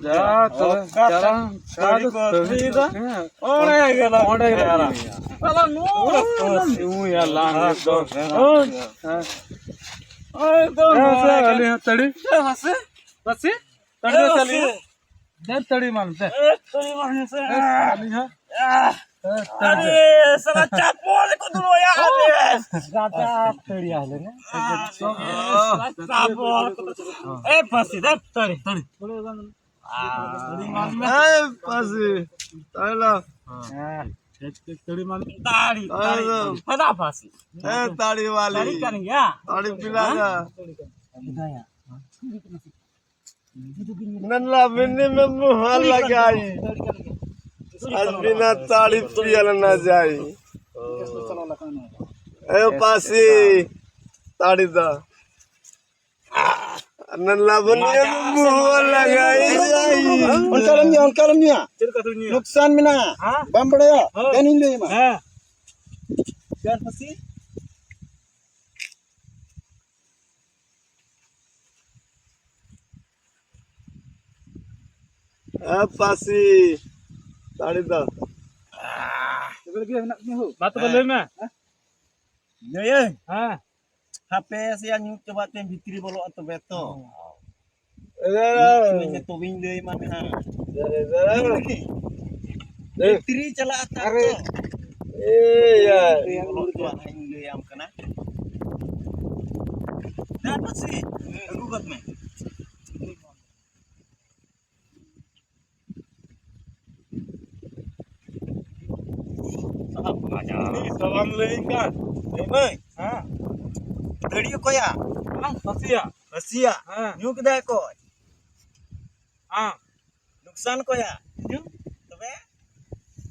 जा तो चला साधु तरीका ओड़े गेला चला नूर यूं या लांग दो ओए तो अले तड़ी हसे बस तड़ी चली दे तड़ी मानते से अली हां अरे साला चापोल को दुनो यार गाता तड़ी आले ने चापोल ए फसी दे तड़ी तड़ी तड़ी मान में ए फसी ताला हां तड़ी मान ताड़ी फदा फसी ए ताड़ी वाली ताड़ी कर गया ताड़ी पिलागा पिलाया नल्ला बिन्नी में मुंह लगाई आज बिना ताड़ी पियल ना जाई ए पासी ताड़ी दा नल्ला बिन्नी में मुंह लगाई उनका नुकसान में ना बम्बड़े नहीं ले मा हां क्या फसी ए पासी ताड़ी दा बात बोले में ये हां हापे से new coba tem vitri bolo atau beto ini to wing deui man ha vitri cala atar ya bolo to aing deui am kana dapat sih aku got me salam leikan भाई हां तड़ी को या हां फसिया रसिया हां न्यू कदा को हां नुकसान को या न्यू तबे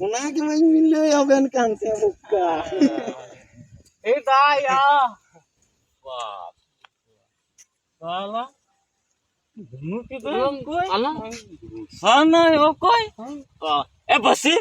उना के मैं मिले अबन कान से मुक्का ए दाया वाह साला धनु की तो आला हां ना ओ कोई ए बसी